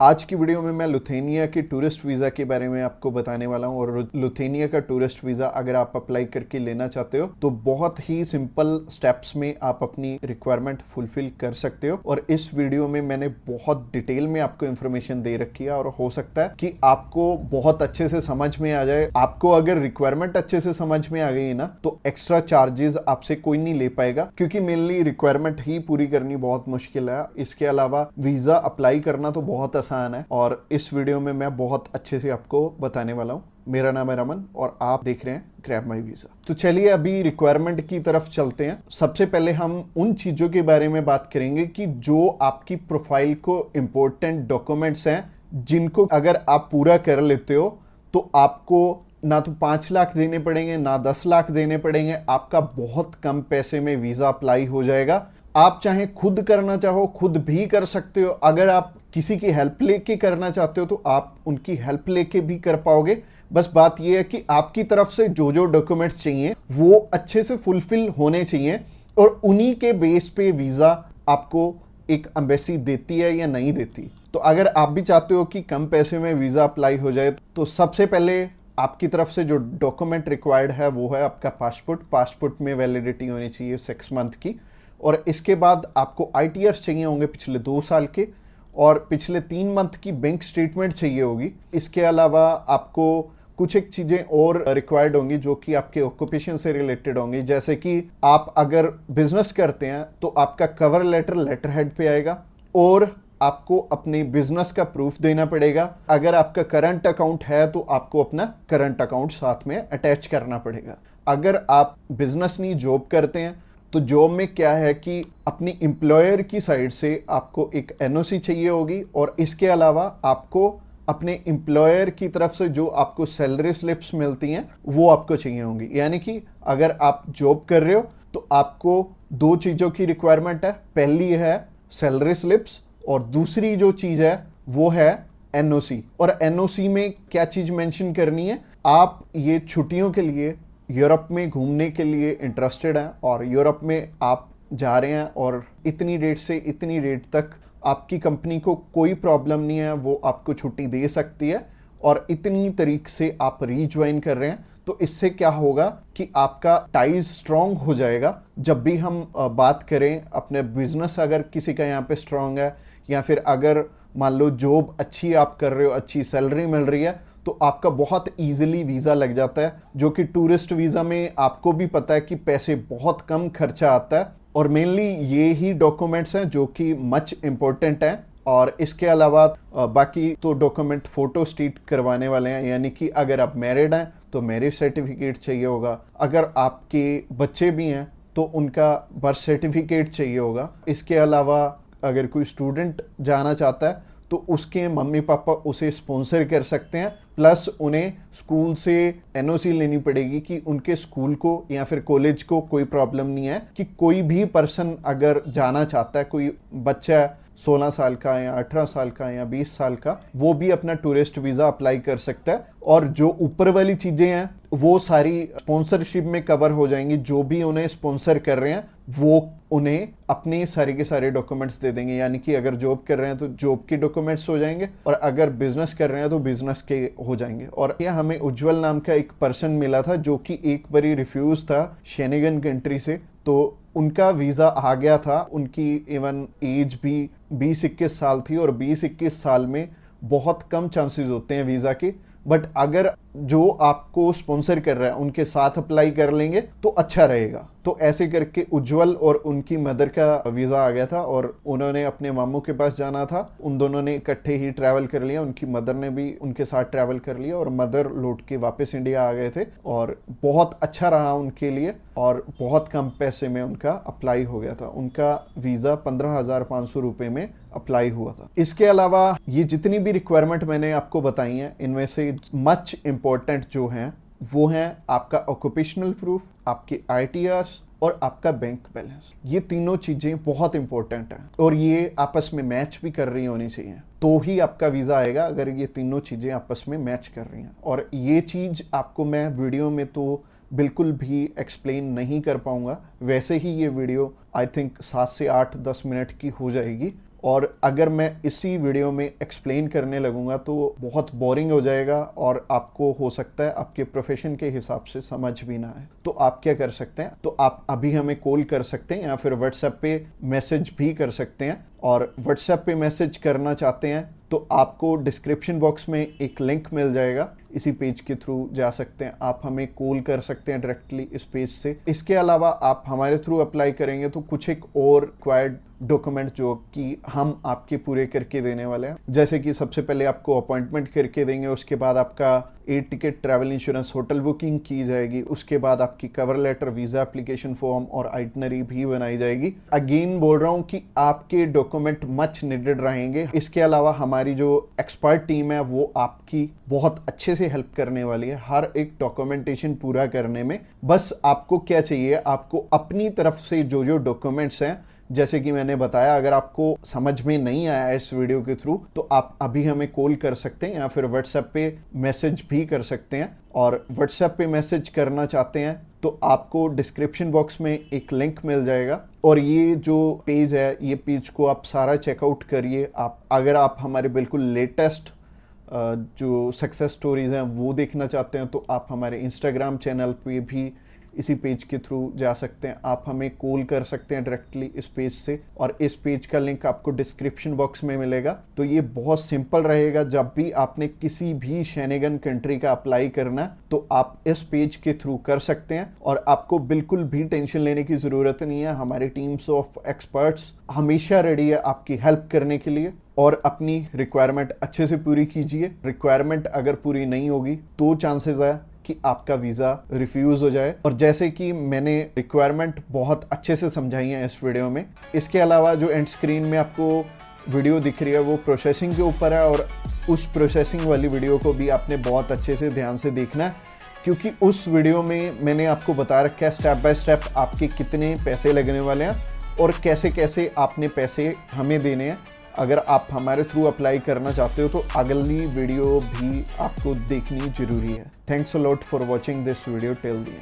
आज की वीडियो में मैं लुथेनिया के टूरिस्ट वीज़ा के बारे में आपको बताने वाला हूं। और लुथेनिया का टूरिस्ट वीज़ा अगर आप अप्लाई करके लेना चाहते हो तो बहुत ही सिंपल स्टेप्स में आप अपनी रिक्वायरमेंट फुलफिल कर सकते हो। और इस वीडियो में मैंने बहुत डिटेल में आपको इन्फॉर्मेशन दे रखी है और हो सकता है कि आपको बहुत अच्छे से समझ में आ जाए। आपको अगर रिक्वायरमेंट अच्छे से समझ में आ गई ना तो एक्स्ट्रा चार्जेस आपसे कोई नहीं ले पाएगा, क्योंकि मेनली रिक्वायरमेंट ही पूरी करनी बहुत मुश्किल है। इसके अलावा वीज़ा अप्लाई करना तो बहुत आसान है और इस वीडियो में मैं बहुत अच्छे से आपको बताने वाला हूँ। मेरा नाम है रमन और आप देख रहे हैं ग्रैब माई वीज़ा। तो चलिए अभी रिक्वायरमेंट की तरफ चलते हैं। सबसे पहले हम उन चीज़ों के बारे में बात करेंगे कि जो आपकी प्रोफाइल को इम्पोर्टेंट डॉक्यूमेंट्स हैं, जिनको अगर आप पूरा कर लेते हो तो आपको ना तो 5 लाख देने पड़ेंगे ना 10 लाख देने पड़ेंगे। आपका बहुत कम पैसे में वीज़ा अप्लाई हो जाएगा। आप चाहे खुद करना चाहो खुद भी कर सकते हो। अगर आप किसी की हेल्प लेके करना चाहते हो तो आप उनकी हेल्प लेके भी कर पाओगे। बस बात यह है कि आपकी तरफ से जो जो डॉक्यूमेंट्स चाहिए वो अच्छे से फुलफिल होने चाहिए और उन्हीं के बेस पे वीज़ा आपको एक एम्बेसी देती है या नहीं देती। तो अगर आप भी चाहते हो कि कम पैसे में वीज़ा अप्लाई हो जाए तो सबसे पहले आपकी तरफ से जो डॉक्यूमेंट रिक्वायर्ड है वो है आपका पासपोर्ट में वैलिडिटी होनी चाहिए 6 मंथ की। और इसके बाद आपको ITRs चाहिए होंगे पिछले 2 साल के और पिछले 3 मंथ की बैंक स्टेटमेंट चाहिए होगी। इसके अलावा आपको कुछ एक चीज़ें और रिक्वायर्ड होंगी जो कि आपके ऑक्यूपेशन से रिलेटेड होंगी। जैसे कि आप अगर बिजनेस करते हैं तो आपका कवर लेटर हेड पे आएगा और आपको अपने बिजनेस का प्रूफ देना पड़ेगा। अगर आपका करंट अकाउंट है तो आपको अपना करंट अकाउंट साथ में अटैच करना पड़ेगा। अगर आप बिजनेस नहीं जॉब करते हैं तो जॉब में क्या है कि अपनी एम्प्लॉयर की साइड से आपको एक NOC चाहिए होगी और इसके अलावा आपको अपने एम्प्लॉयर की तरफ से जो आपको सैलरी स्लिप्स मिलती हैं वो आपको चाहिए होंगी। यानी कि अगर आप जॉब कर रहे हो तो आपको 2 चीज़ों की रिक्वायरमेंट है। पहली है सैलरी स्लिप्स और दूसरी जो चीज़ है वो है NOC। और NOC में क्या चीज़ मेंशन करनी है, आप ये छुट्टियों के लिए यूरोप में घूमने के लिए इंटरेस्टेड हैं और यूरोप में आप जा रहे हैं और इतनी डेट से इतनी डेट तक आपकी कंपनी को कोई प्रॉब्लम नहीं है, वो आपको छुट्टी दे सकती है और इतनी तारीख से आप रीज्वाइन कर रहे हैं। तो इससे क्या होगा कि आपका टाइज स्ट्रॉन्ग हो जाएगा। जब भी हम बात करें अपने बिजनेस, अगर किसी का यहाँ पे स्ट्रॉन्ग है या फिर अगर मान लो जॉब अच्छी आप कर रहे हो, अच्छी सैलरी मिल रही है, तो आपका बहुत इजीली वीज़ा लग जाता है। जो कि टूरिस्ट वीज़ा में आपको भी पता है कि पैसे बहुत कम खर्चा आता है और मेनली ये ही डॉक्यूमेंट्स हैं जो कि मच इम्पोर्टेंट हैं। और इसके अलावा बाकी तो डॉक्यूमेंट फोटो स्टेट करवाने वाले हैं। यानी कि अगर आप मैरिड हैं तो मैरिज सर्टिफिकेट चाहिए होगा, अगर आपके बच्चे भी हैं तो उनका बर्थ सर्टिफिकेट चाहिए होगा। इसके अलावा अगर कोई स्टूडेंट जाना चाहता है तो उसके मम्मी पापा उसे स्पॉन्सर कर सकते हैं। प्लस उन्हें स्कूल से NOC लेनी पड़ेगी कि उनके स्कूल को या फिर कॉलेज को कोई प्रॉब्लम नहीं है कि कोई भी पर्सन अगर जाना चाहता है, कोई बच्चा 16 साल का या 18 साल का या 20 साल का, वो भी अपना टूरिस्ट वीज़ा अप्लाई कर सकता है। और जो ऊपर वाली चीज़ें हैं वो सारी स्पॉन्सरशिप में कवर हो जाएंगी। जो भी उन्हें स्पॉन्सर कर रहे हैं वो उन्हें अपने सारे के सारे डॉक्यूमेंट्स दे देंगे। यानी कि अगर जॉब कर रहे हैं तो जॉब के डॉक्यूमेंट्स हो जाएंगे और अगर बिजनेस कर रहे हैं तो बिजनेस के हो जाएंगे। और यह हमें उज्जवल नाम का एक पर्सन मिला था जो कि एक बारी रिफ्यूज था शेनेगन कंट्री से, तो उनका वीज़ा आ गया था। उनकी इवन एज भी 20-21 साल थी और 20-21 साल में बहुत कम चांसेस होते हैं वीज़ा के। बट अगर जो आपको स्पॉन्सर कर रहा है उनके साथ अप्लाई कर लेंगे तो अच्छा रहेगा। तो ऐसे करके उज्जवल और उनकी मदर का वीज़ा आ गया था और उन्होंने अपने मामू के पास जाना था। उन दोनों ने इकट्ठे ही ट्रैवल कर लिया, उनकी मदर ने भी उनके साथ ट्रैवल कर लिया और मदर लौट के वापस इंडिया आ गए थे और बहुत अच्छा रहा उनके लिए और बहुत कम पैसे में उनका अप्लाई हो गया था। उनका वीज़ा 15,500 रुपये में अप्लाई हुआ था। इसके अलावा ये जितनी भी रिक्वायरमेंट मैंने आपको बताई हैं इनमें से मच इम्पोर्टेंट जो हैं वो हैं आपका ऑक्यूपेशनल प्रूफ, आपके ITRs और आपका बैंक बैलेंस। ये तीनों चीज़ें बहुत इंपॉर्टेंट हैं और ये आपस में मैच भी कर रही होनी चाहिए तो ही आपका वीज़ा आएगा, अगर ये तीनों चीज़ें आपस में मैच कर रही हैं। और ये चीज़ आपको मैं वीडियो में तो बिल्कुल भी एक्सप्लेन नहीं कर पाऊंगा। वैसे ही ये वीडियो आई थिंक 7 से 8-10 मिनट की हो जाएगी और अगर मैं इसी वीडियो में एक्सप्लेन करने लगूंगा तो बहुत बोरिंग हो जाएगा और आपको हो सकता है आपके प्रोफेशन के हिसाब से समझ भी ना आए। तो आप क्या कर सकते हैं, तो आप अभी हमें कॉल कर सकते हैं या फिर व्हाट्सएप पे मैसेज भी कर सकते हैं। और व्हाट्सएप पे मैसेज करना चाहते हैं तो आपको डिस्क्रिप्शन बॉक्स में एक लिंक मिल जाएगा, इसी पेज के थ्रू जा सकते हैं। आप हमें कॉल कर सकते हैं डायरेक्टली इस पेज से। इसके अलावा आप हमारे थ्रू अप्लाई करेंगे तो कुछ एक और रिक्वायर्ड डॉक्यूमेंट जो कि हम आपके पूरे करके देने वाले हैं, जैसे कि सबसे पहले आपको अपॉइंटमेंट करके देंगे, उसके बाद आपका air ticket, travel insurance, hotel booking की जाएगी, उसके बाद आपकी cover letter, visa application form और आइटनरी भी बनाई जाएगी। अगेन बोल रहा हूं कि आपके डॉक्यूमेंट मच नीडेड रहेंगे। इसके अलावा हमारी जो एक्सपर्ट टीम है वो आपकी बहुत अच्छे से हेल्प करने वाली है हर एक डॉक्यूमेंटेशन पूरा करने में। बस आपको क्या चाहिए, आपको अपनी तरफ से जो जो डॉक्यूमेंट्स हैं, जैसे कि मैंने बताया, अगर आपको समझ में नहीं आया इस वीडियो के थ्रू तो आप अभी हमें कॉल कर सकते हैं या फिर व्हाट्सएप पे मैसेज भी कर सकते हैं। और व्हाट्सएप पे मैसेज करना चाहते हैं तो आपको डिस्क्रिप्शन बॉक्स में एक लिंक मिल जाएगा और ये जो पेज है, ये पेज को आप सारा चेकआउट करिए। अगर आप हमारे बिल्कुल लेटेस्ट जो सक्सेस स्टोरीज हैं वो देखना चाहते हैं तो आप हमारे इंस्टाग्राम चैनल पे भी इसी पेज के थ्रू जा सकते हैं। आप हमें कॉल कर सकते हैं डायरेक्टली इस पेज से और इस पेज का लिंक आपको डिस्क्रिप्शन बॉक्स में मिलेगा। तो ये बहुत सिंपल रहेगा, जब भी आपने किसी भी शेनेगन कंट्री का अप्लाई करना तो आप इस पेज के थ्रू कर सकते हैं और आपको बिल्कुल भी टेंशन लेने की ज़रूरत नहीं है। हमारी टीम्स ऑफ एक्सपर्ट्स हमेशा रेडी है आपकी हेल्प करने के लिए। और अपनी रिक्वायरमेंट अच्छे से पूरी कीजिए। रिक्वायरमेंट अगर पूरी नहीं होगी तो चांसेस है कि आपका वीज़ा रिफ्यूज़ हो जाए। और जैसे कि मैंने रिक्वायरमेंट बहुत अच्छे से समझाई है इस वीडियो में। इसके अलावा जो एंड स्क्रीन में आपको वीडियो दिख रही है वो प्रोसेसिंग के ऊपर है और उस प्रोसेसिंग वाली वीडियो को भी आपने बहुत अच्छे से ध्यान से देखना है, क्योंकि उस वीडियो में मैंने आपको बता रखा है स्टेप बाय स्टेप आपके कितने पैसे लगने वाले हैं और कैसे कैसे आपने पैसे हमें देने हैं। अगर आप हमारे थ्रू अप्लाई करना चाहते हो तो अगली वीडियो भी आपको देखनी जरूरी है। Thanks a lot for watching this video till the end.